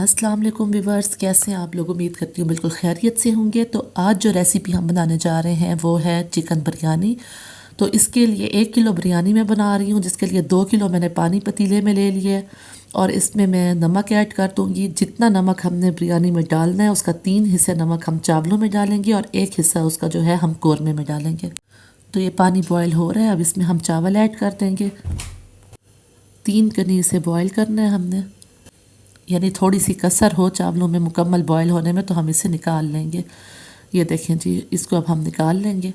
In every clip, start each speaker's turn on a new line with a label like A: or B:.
A: अस्सलाम वालेकुम व्यूवर्स, कैसे हैं आप लोग। उम्मीद करती हूँ बिल्कुल खैरियत से होंगे। तो आज जो रेसिपी हम बनाने जा रहे हैं वो है चिकन बिरयानी। तो इसके लिए 1 किलो बिरयानी मैं बना रही हूँ, जिसके लिए 2 किलो मैंने पानी पतीले में ले लिया है। और इसमें मैं नमक ऐड कर दूँगी। जितना नमक हमने बिरयानी में डालना है उसका 3 हिस्से नमक हम चावलों में डालेंगे और 1 हिस्सा उसका जो है हम कौरमे में डालेंगे। तो ये पानी बॉयल हो रहा है, अब इसमें हम चावल ऐड कर देंगे। 3 कनी इसे बॉयल करना है हमने, यानी थोड़ी सी कसर हो चावलों में मुकम्मल बॉयल होने में, तो हम इसे निकाल लेंगे। ये देखें जी, इसको अब हम निकाल लेंगे।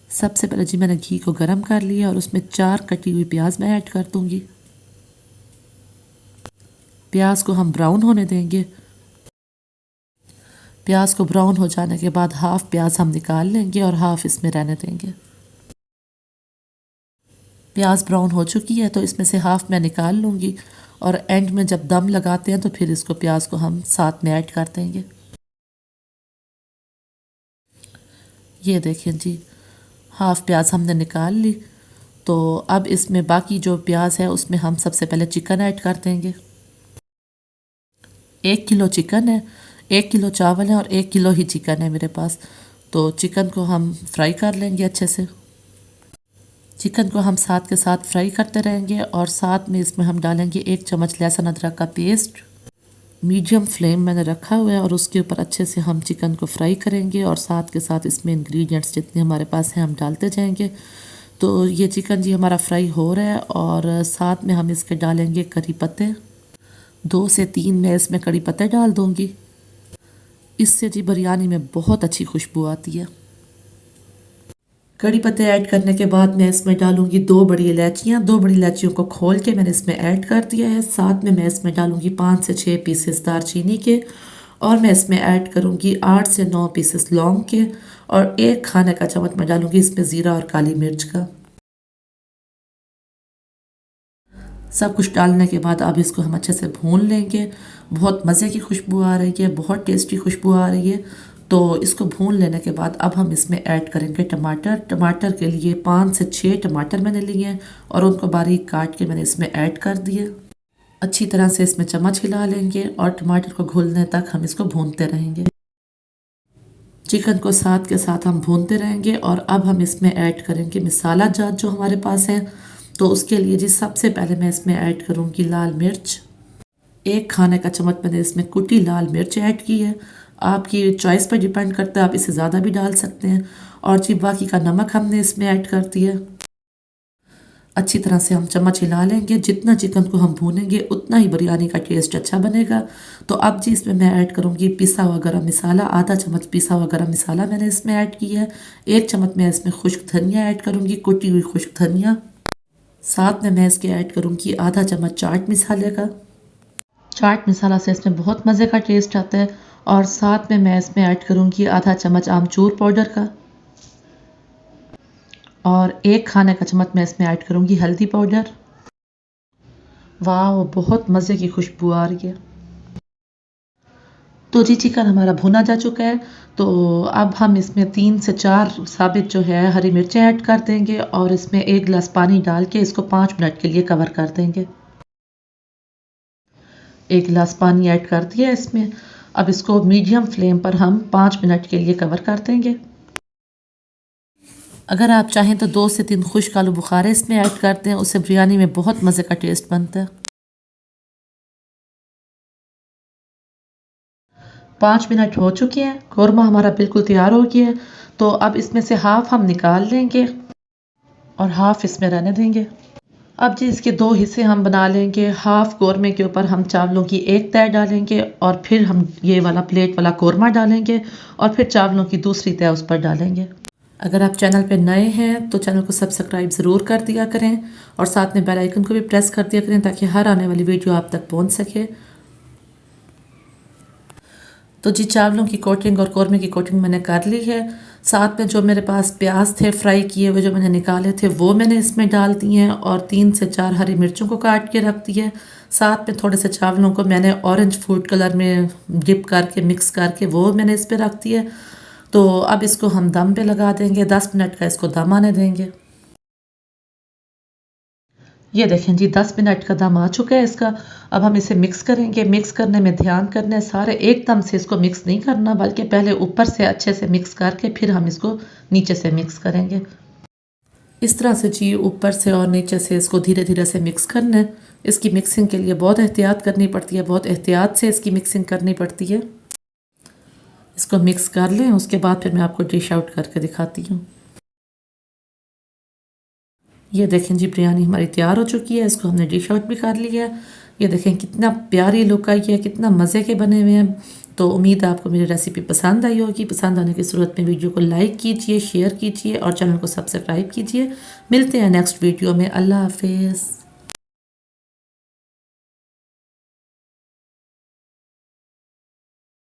A: सबसे पहले जी मैंने घी को गर्म कर लिया और उसमें 4 कटी हुई प्याज मैं ऐड कर दूंगी। प्याज को हम ब्राउन होने देंगे। प्याज को ब्राउन हो जाने के बाद हाफ प्याज हम निकाल लेंगे और हाफ इसमें रहने देंगे। प्याज ब्राउन हो चुकी है तो इसमें से हाफ मैं निकाल लूँगी और एंड में जब दम लगाते हैं तो फिर इसको प्याज को हम साथ में ऐड कर देंगे। ये देखें जी, हाफ प्याज हमने निकाल ली। तो अब इसमें बाकी जो प्याज है उसमें हम सबसे पहले चिकन ऐड कर देंगे। 1 किलो चिकन है, 1 किलो चावल है और 1 किलो ही चिकन है मेरे पास। तो चिकन को हम फ्राई कर लेंगे अच्छे से। चिकन को हम साथ के साथ फ्राई करते रहेंगे और साथ में इसमें हम डालेंगे 1 चम्मच लहसुन अदरक का पेस्ट। मीडियम फ्लेम मैंने रखा हुआ है और उसके ऊपर अच्छे से हम चिकन को फ्राई करेंगे और साथ के साथ इसमें इंग्रेडिएंट्स जितने हमारे पास हैं हम डालते जाएंगे। तो ये चिकन जी हमारा फ्राई हो रहा है और साथ में हम इसके डालेंगे करी पत्ते। 2 से 3 मैं इसमें करी पत्ते डाल दूँगी। इससे जी बिरयानी में बहुत अच्छी खुशबू आती है। कड़ी पत्ते ऐड करने के बाद मैं इसमें डालूंगी 2 बड़ी इलायचियाँ। 2 बड़ी इलायचियों को खोल के मैंने इसमें ऐड कर दिया है। साथ में मैं इसमें डालूंगी 5 से 6 पीसेस दालचीनी के और मैं इसमें ऐड करूंगी 8 से 9 पीसेस लौंग के और 1 खाने का चम्मच मैं डालूंगी इसमें ज़ीरा और काली मिर्च का। सब कुछ डालने के बाद अब इसको हम अच्छे से भून लेंगे। बहुत मज़े की खुशबू आ रही है, बहुत टेस्टी खुशबू आ रही है। तो इसको भून लेने के बाद अब हम इसमें ऐड करेंगे टमाटर। टमाटर के लिए 5 से 6 टमाटर मैंने लिए हैं और उनको बारीक काट के मैंने इसमें ऐड कर दिए। अच्छी तरह से इसमें चम्मच हिला लेंगे और टमाटर को घुलने तक हम इसको भूनते रहेंगे। चिकन को साथ के साथ हम भूनते रहेंगे और अब हम इसमें ऐड करेंगे मसाला जात जो हमारे पास है। तो उसके लिए जी सबसे पहले मैं इसमें ऐड करूँगी लाल मिर्च। 1 खाने का चम्मच मैंने इसमें कुटी लाल मिर्च ऐड की है। आपकी चॉइस पर डिपेंड करता है, आप इसे ज़्यादा भी डाल सकते हैं। और जी बाकी का नमक हमने इसमें ऐड कर दिया। अच्छी तरह से हम चम्मच हिला लेंगे। जितना चिकन को हम भूनेंगे उतना ही बिरयानी का टेस्ट अच्छा बनेगा। तो अब जी इसमें मैं ऐड करूँगी पिसा हुआ गरम मसाला। आधा चम्मच पिसा हुआ गरम मसाला मैंने इसमें ऐड किया है। 1 चम्मच मैं इसमें खुश्क धनिया ऐड करूँगी, कुटी हुई खुश्क धनिया। साथ में मैं इसके ऐड करूँगी आधा चम्मच चाट मसाले का। चाट मसाला से इसमें बहुत मज़े का टेस्ट आता है। और साथ में मैं इसमें ऐड करूँगी आधा चम्मच आमचूर पाउडर का और 1 खाने का चम्मच मैं इसमें ऐड करूँगी हल्दी पाउडर। वाह, बहुत मज़े की खुशबू आ रही है। तो जी चिकन हमारा भुना जा चुका है। तो अब हम इसमें 3 से 4 साबित जो है हरी मिर्चें ऐड कर देंगे और इसमें 1 गिलास पानी डाल के इसको 5 मिनट के लिए कवर कर देंगे। 1 गिलास पानी ऐड कर दिया इसमें। अब इसको मीडियम फ्लेम पर हम 5 मिनट के लिए कवर कर देंगे। अगर आप चाहें तो 2 से 3 खुश्क आलू बुखारे इसमें ऐड कर दें, उससे बिरयानी में बहुत मज़े का टेस्ट बनता है। 5 मिनट हो चुके हैं, कौरमा हमारा बिल्कुल तैयार हो गया है। तो अब इसमें से हाफ हम निकाल लेंगे और हाफ इसमें रहने देंगे। अब जी इसके 2 हिस्से हम बना लेंगे। हाफ कौरमे के ऊपर हम चावलों की 1 तय डालेंगे और फिर हम ये वाला प्लेट वाला कौरमा डालेंगे और फिर चावलों की दूसरी तय उस पर डालेंगे। अगर आप चैनल पर नए हैं तो चैनल को सब्सक्राइब ज़रूर कर दिया करें और साथ में बेल आइकन को भी प्रेस कर दिया करें ताकि हर आने वाली वीडियो आप तक पहुंच सके। तो जी चावलों की कोटिंग और कौरमे की कोटिंग मैंने कर ली है। साथ में जो मेरे पास प्याज थे फ्राई किए हुए जो मैंने निकाले थे वो मैंने इसमें डाल दिए हैं और 3 से 4 हरी मिर्चों को काट के रख दिया है। साथ में थोड़े से चावलों को मैंने ऑरेंज फूड कलर में डिप करके मिक्स करके वो मैंने इस पर रख दिया। तो अब इसको हम दम पे लगा देंगे। 10 मिनट का इसको दम आने देंगे। ये देखें जी 10 मिनट का दम आ चुका है इसका। अब हम इसे मिक्स करेंगे। मिक्स करने में ध्यान करना है, सारे एकदम से इसको मिक्स नहीं करना, बल्कि पहले ऊपर से अच्छे से मिक्स करके फिर हम इसको नीचे से मिक्स करेंगे। इस तरह से जी ऊपर से और नीचे से इसको धीरे धीरे से मिक्स करना है। इसकी मिक्सिंग के लिए बहुत एहतियात करनी पड़ती है, बहुत एहतियात से इसकी मिक्सिंग करनी पड़ती है। इसको मिक्स कर लें, उसके बाद फिर मैं आपको डिश आउट करके दिखाती हूँ। ये देखें जी बिरयानी हमारी तैयार हो चुकी है। इसको हमने डिश आउट भी कर लिया है। ये देखें कितना प्यारी लुक आई है, कितना मज़े के बने हुए हैं। तो उम्मीद है आपको मेरी रेसिपी पसंद आई होगी। पसंद आने की सूरत में वीडियो को लाइक कीजिए, शेयर कीजिए और चैनल को सब्सक्राइब कीजिए। मिलते हैं नेक्स्ट वीडियो में। अल्लाह हाफिज़।